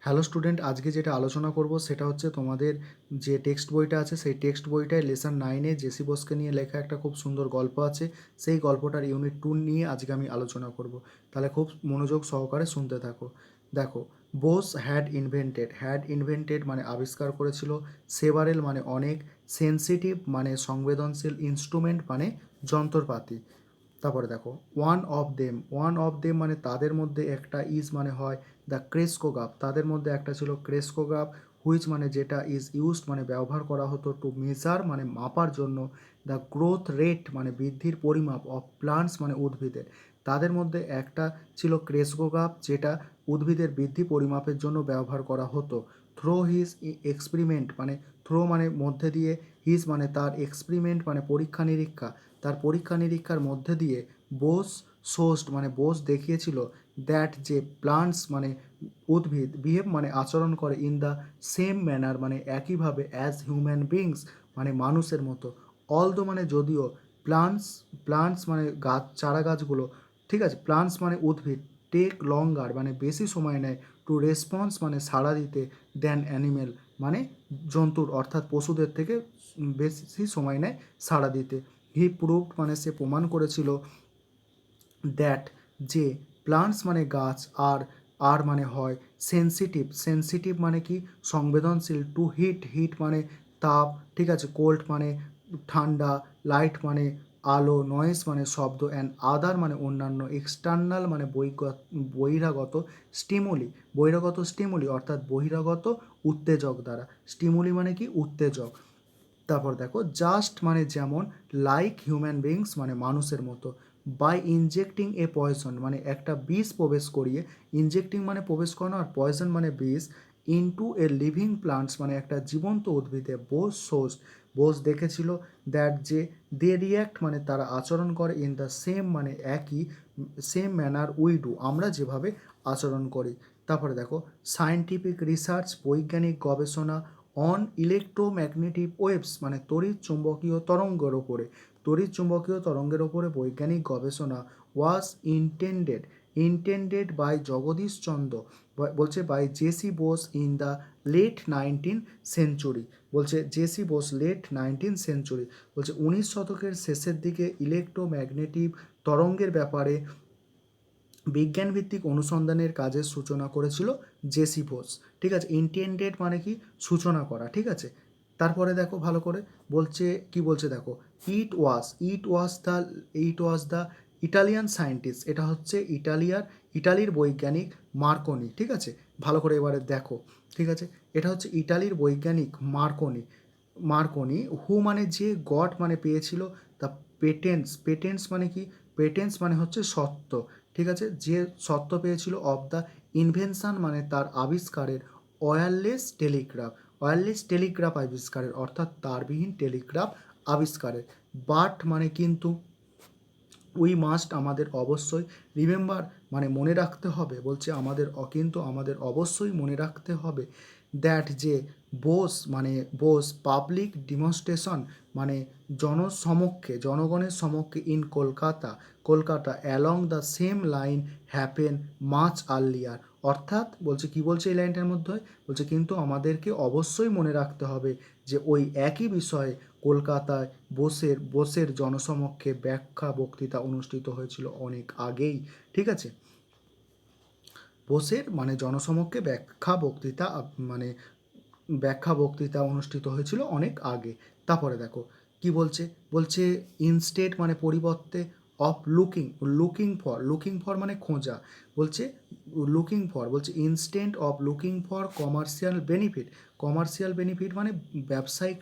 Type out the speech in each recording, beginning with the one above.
Hello student, আজকে যেটা আলোচনা করব সেটা হচ্ছে তোমাদের যে টেক্সট বইটা আছে সেই টেক্সট বইটায় লেসন 9-এ জেসি বোসকে নিয়ে লেখা একটা খুব সুন্দর গল্প আছে। সেই গল্পটার ইউনিট 2 নিয়ে আজকে আমি আলোচনা করব। তাহলে খুব মনোযোগ সহকারে শুনতে থাকো। দেখো, বোস হ্যাড ইনভেন্টেড মানে আবিষ্কার করেছিল, সেভারেল মানে অনেক, সেন্সিটিভ মানে সংবেদনশীল, ইনস্ট্রুমেন্ট মানে যন্ত্রপাতি। তারপরে দেখো, ওয়ান অফ দেম মানে তাদের মধ্যে একটা, ইজ মানে হয়, দ্য ক্রেস্কোগ্রাফ তাদের মধ্যে একটা ছিল ক্রেস্কোগ্রাফ, হুইচ মানে যেটা, ইজ ইউজড মানে ব্যবহার করা হতো, টু মেজার মানে মাপার জন্য, দ্য গ্রোথ রেট মানে বৃদ্ধির পরিমাপ, অফ প্লান্টস মানে উদ্ভিদের। তাদের মধ্যে একটা ছিল ক্রেস্কোগ্রাফ যেটা উদ্ভিদের বৃদ্ধি পরিমাপের জন্য ব্যবহার করা হতো। থ্রো হিজ এক্সপেরিমেন্ট মানে থ্রো মানে মধ্যে দিয়ে, হিজ মানে তার, এক্সপেরিমেন্ট মানে পরীক্ষা নিরীক্ষা, তার পরীক্ষা নিরীক্ষার মধ্যে দিয়ে বোস সোস্ট মানে বোস দেখিয়েছিল দ্যাট যে প্লান্টস মানে উদ্ভিদ, বিহেভ মানে আচরণ করে, ইন দ্য সেম ম্যানার মানে একইভাবে, অ্যাজ হিউম্যান বিংস মানে মানুষের মতো, অলদো মানে যদিও, প্লান্টস প্লান্টস মানে গাছ, চারা গাছগুলো, ঠিক আছে, প্লান্টস মানে উদ্ভিদ, টেক লঙ্গার মানে বেশি সময় নেয়, টু রেসপন্স মানে সাড়া দিতে, দেন অ্যানিমেল মানে জন্তুর অর্থাৎ পশুদের থেকে বেশি সময় নেয় সাড়া দিতে। হি প্রুভড মানে সে প্রমাণ করেছিল, দ্যাট যে প্লান্টস মানে গাছ, আর মানে হয়, সেন্সিটিভ মানে কি সংবেদনশীল, টু হিট মানে তাপ, ঠিক আছে, কোল্ড মানে ঠান্ডা, লাইট মানে আলো, নয়েজ মানে শব্দ, অ্যান্ড আদার মানে অন্যান্য, এক্সটার্নাল মানে বহিরাগত, স্টিমুলি অর্থাৎ বহিরাগত উত্তেজক দ্বারা। স্টিমুলি মানে কি উত্তেজক। তারপর দেখো, জাস্ট মানে যেমন, লাইক হিউম্যান বিংস মানে মানুষের মতো, বাই ইনজেক্টিং এ পয়জন মানে একটা বিষ প্রবেশ করিয়ে, ইনজেক্টিং মানে প্রবেশ করানো আর পয়জন মানে বিষ, ইনটু এ লিভিং প্লান্টস মানে একটা জীবন্ত উদ্ভিদে, বোস দেখেছিল, দ্যাট যে দে রিয়্যাক্ট মানে তারা আচরণ করে, ইন দ্য সেম মানে একই, সেম ম্যানার উই ডু আমরা যেভাবে আচরণ করি। তারপরে দেখো, সায়েন্টিফিক রিসার্চ বৈজ্ঞানিক গবেষণা, অন ইলেকট্রোম্যাগনেটিক ওয়েভস মানে তড়িৎ চুম্বকীয় তরঙ্গের ওপরে বৈজ্ঞানিক গবেষণা, was intended by Jagadish Chandra, বলছে by J C Bose in the late 19th century, বলছে J C Bose late 19th century, বলছে 19 শতকের শেষের দিকে ইলেকট্রোম্যাগনেটিক তরঙ্গের ব্যাপারে বিজ্ঞানভিত্তিক অনুসন্ধানের কাজের সূচনা করেছিল জেসি বোস। ঠিক আছে, ইন্টেন্ডেড মানে কি সূচনা করা, ঠিক আছে। তারপরে দেখো ভালো করে, বলছে কি বলছে দেখো, ইট ওয়াজ দ্য ইটালিয়ান সায়েন্টিস্ট, এটা হচ্ছে ইটালির বৈজ্ঞানিক মার্কনি, ঠিক আছে। ভালো করে এবারে দেখো, ঠিক আছে, এটা হচ্ছে ইটালির বৈজ্ঞানিক মার্কনি, হু মানে যে, গট মানে পেয়েছিল, দ্য পেটেন্টস মানে কি, পেটেন্টস মানে হচ্ছে সত্য, ঠিক আছে, যে সত্য পেয়েছিল, অফ দ্য ইনভেনশন মানে তার আবিষ্কারের, ওয়্যারলেস টেলিগ্রাফ আবিষ্কারের অর্থাৎ তারবিহীন টেলিগ্রাফ আবিষ্কারের। বাট মানে কিন্তু, উই মাস্ট আমাদের অবশ্যই, রিমেম্বার মানে মনে রাখতে হবে, বলছে কিন্তু আমাদের অবশ্যই মনে রাখতে হবে, দ্যাট যে বোস পাবলিক ডিমনস্ট্রেশন মানে জনগণের সমক্ষে, in Kolkata along the same line happen much earlier, অর্থাৎ বলছে কি বলছে এই লাইনটার মধ্যে, বলছে কিন্তু আমাদেরকে অবশ্যই মনে রাখতে হবে যে ওই একই বিষয়ে কলকাতায় বোসের জনসমক্ষে ব্যাখ্যা বক্তৃতা অনুষ্ঠিত হয়েছিল অনেক আগেই, ঠিক আছে। বোসের মানে জনসমক্ষে ব্যাখ্যা বক্তৃতা অনুষ্ঠিত হয়েছিল অনেক আগে। তারপরে দেখো কি বলছে, বলছে ইনস্টেড মানে পরিবর্তে, অফ লুকিং ফর মানে খোঁজা, বলছে বলছে instant of looking for commercial benefit মানে ব্যবসায়িক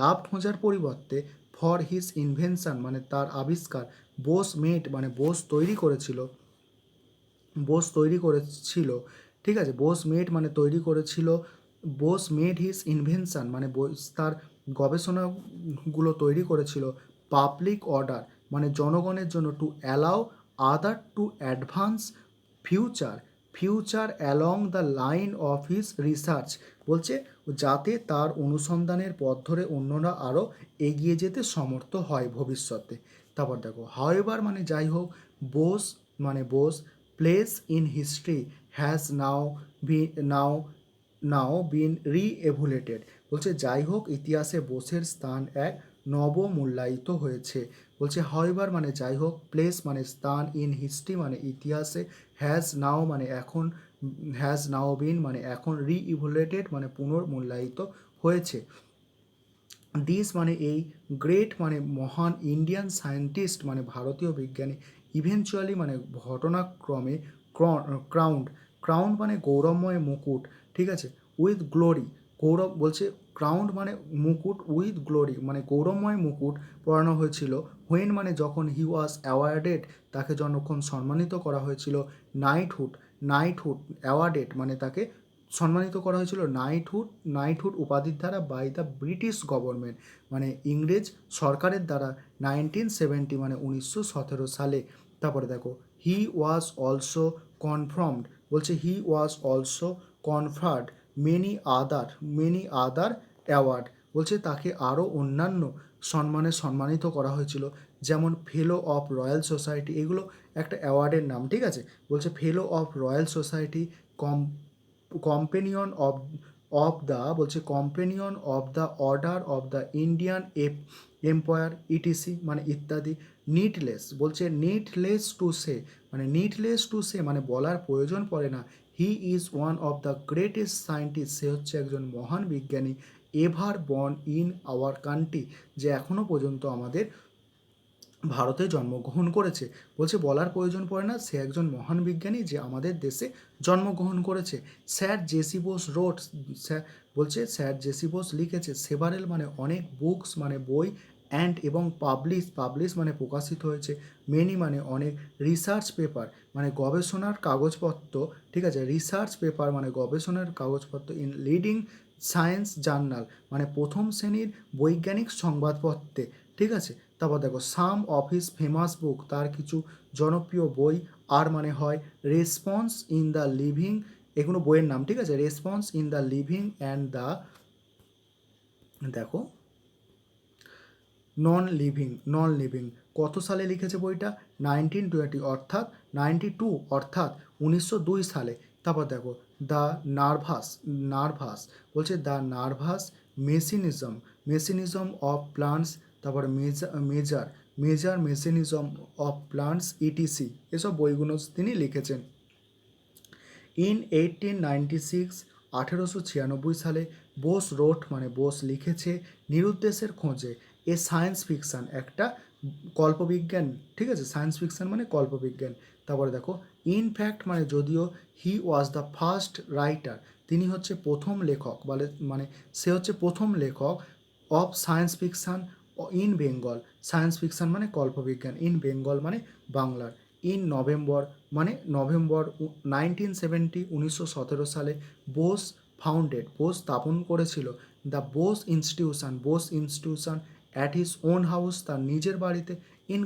লাভ খোঁজার পরিবর্তে, ফর হিজ ইনভেনশন মানে তার আবিষ্কার, বোস তৈরি করেছিল, ঠিক আছে, বোস মেড হিজ ইনভেনশন মানে তার গবেষণাগুলো তৈরি করেছিল, পাবলিক অর্ডার মানে জনগণের জন্য, to allow other to advance future along the line of his research, বলছে যাতে তার অনুসন্ধানের পথ ধরে অন্যরা আরও এগিয়ে যেতে সমর্থ হয় ভবিষ্যতে। তারপর দেখো, হাওয়েভার মানে যাই হোক, Bose place in history has now been re-evaluated. বলছে যাই হোক ইতিহাসে বোসের স্থান এক নবমূল্যায়িত হয়েছে। বলছে হাউএভার মানে যাই হোক, প্লেস মানে স্থান, ইন হিস্ট্রি মানে ইতিহাসে, হ্যাজ নাও মানে এখন, হ্যাজ নাও বিন মানে এখন, রি-ইভুলেটেড মানে পুনর্মূল্যায়িত হয়েছে। দিস মানে এই, গ্রেট মানে মহান, ইন্ডিয়ান সায়েন্টিস্ট মানে ভারতীয় বিজ্ঞানী, ইভেনচুয়ালি মানে ঘটনাক্রমে, ক্রাউন্ড, ক্রাউন্ড মানে গৌরবময় মুকুট, ঠিক আছে, উইথ গ্লোরি, গৌরব বলছে ক্রাউন্ড মানে মুকুট, উইথ গ্লোরি মানে গৌরবময় মুকুট পরানো হয়েছিল, হোয়েন মানে যখন, হি ওয়াজ অ্যাওয়ার্ডেড তাকে যখন সম্মানিত করা হয়েছিল, নাইটহুড অ্যাওয়ার্ডেড মানে তাকে সম্মানিত করা হয়েছিল নাইটহুড উপাধির দ্বারা বাই দ্য ব্রিটিশ গভর্নমেন্ট মানে ইংরেজ সরকারের দ্বারা 1970 মানে 1917 সালে। তারপরে দেখো হি ওয়াজ অলসো কনফার্মড, বলছে he was also conferred many other award, বলছে তাকে আরও অন্যান্য সম্মানিত করা হয়েছিল, যেমন ফেলো অফ রয়্যাল সোসাইটি, এগুলো একটা অ্যাওয়ার্ডের নাম, ঠিক আছে। বলছে ফেলো of royal society, companion of the order of the Indian empire etc মানে ইত্যাদি। নিডলেস টু সে মানে বলার প্রয়োজন পড়ে না, he is one of the greatest scientist, সে হচ্ছে একজন মহান বিজ্ঞানী, ever born in our country, যে এখনও পর্যন্ত আমাদের ভারতে জন্মগ্রহণ করেছে। বলছে বলার প্রয়োজন পড়ে না, সে একজন মহান বিজ্ঞানী যে আমাদের দেশে জন্মগ্রহণ করেছে। Sir J C Bose road, sir J C Bose লিখেছে, সেভারেল মানে অনেক, বুকস মানে বই, অ্যান্ড এবং পাবলিশ মানে প্রকাশিত হয়েছে, মেনি মানে অনেক, রিসার্চ পেপার মানে গবেষণার কাগজপত্র, ঠিক আছে, রিসার্চ পেপার মানে গবেষণার কাগজপত্র, ইন লিডিং সায়েন্স জার্নাল মানে প্রথম শ্রেণীর বৈজ্ঞানিক সংবাদপত্রে, ঠিক আছে। তারপর দেখো সাম অফ হিজ ফেমাস বুক, তার কিছু জনপ্রিয় বই, আর মানে হয় রেসপন্স ইন দ্য লিভিং, এগুলো বইয়ের নাম, ঠিক আছে, response in the living and the, দেখো নন লিভিং কত সালে লিখেছে বইটা, 1920 অর্থাৎ 92 অর্থাৎ 1902 সালে। তারপর দেখো দ্য নার্ভাস বলছে দ্য নার্ভাস মেশিনিজম অফ প্লান্টস, তারপর মেজার মেশিনিজম অফ প্লান্টস ইটিসি, এসব বইগুলো তিনি লিখেছেন। ইন 1896 1896 সালে বোস রোট মানে বোস লিখেছে, নিরুদ্দেশের খোঁজে, এ সায়েন্স ফিকশান একটা কল্পবিজ্ঞান, ঠিক আছে, সায়েন্স ফিকশান মানে কল্পবিজ্ঞান। তারপরে দেখো ইনফ্যাক্ট মানে যদিও, হি ওয়াজ দ্য ফার্স্ট রাইটার, তিনি হচ্ছে প্রথম লেখক, মানে সে হচ্ছে প্রথম লেখক, of science fiction in Bengal, science fiction মানে কল্পবিজ্ঞান, ইন বেঙ্গল মানে বাংলার, ইন নভেম্বর 1970 1917 সালে বোস স্থাপন করেছিল the Bose institution at his own house, তার নিজের বাড়িতে, ইন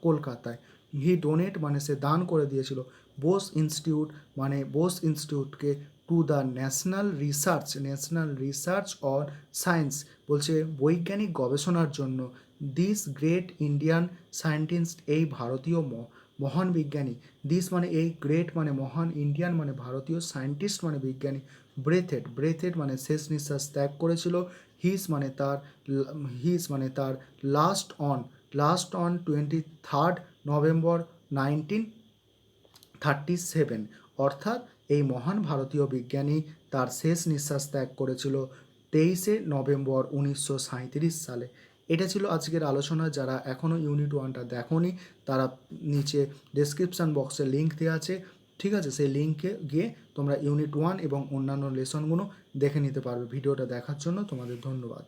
কলকাতায়। হি ডোনেট মানে সে দান করে দিয়েছিল, বোস ইনস্টিটিউটকে to the national research on science, বলছে বৈজ্ঞানিক গবেষণার জন্য, দিস গ্রেট ইন্ডিয়ান সায়েন্টিস্ট, এই ভারতীয় মহান বিজ্ঞানী, দিস মানে এই, গ্রেট মানে মহান, ইন্ডিয়ান মানে ভারতীয়, সায়েন্টিস্ট মানে বিজ্ঞানী, ব্রেথেড মানে শেষ নিঃশ্বাস ত্যাগ করেছিল, হিজ মানে তার লাস্ট অন 23 নভেম্বর 1937, অর্থাৎ এই মহান ভারতীয় বিজ্ঞানী তার শেষ নিঃশ্বাস ত্যাগ করেছিল 23 নভেম্বর 1937 সালে। এটা ছিল আজকের আলোচনা। যারা এখনও ইউনিট 1টা দেখোনি তারা নিচে ডেসক্রিপশান বক্সে লিঙ্ক দেওয়া আছে, ঠিক আছে, সেই লিঙ্কে গিয়ে তোমরা ইউনিট 1 এবং অন্যান্য লেসনগুলো দেখে নিতে পারবে। ভিডিওটা দেখার জন্য তোমাদের ধন্যবাদ।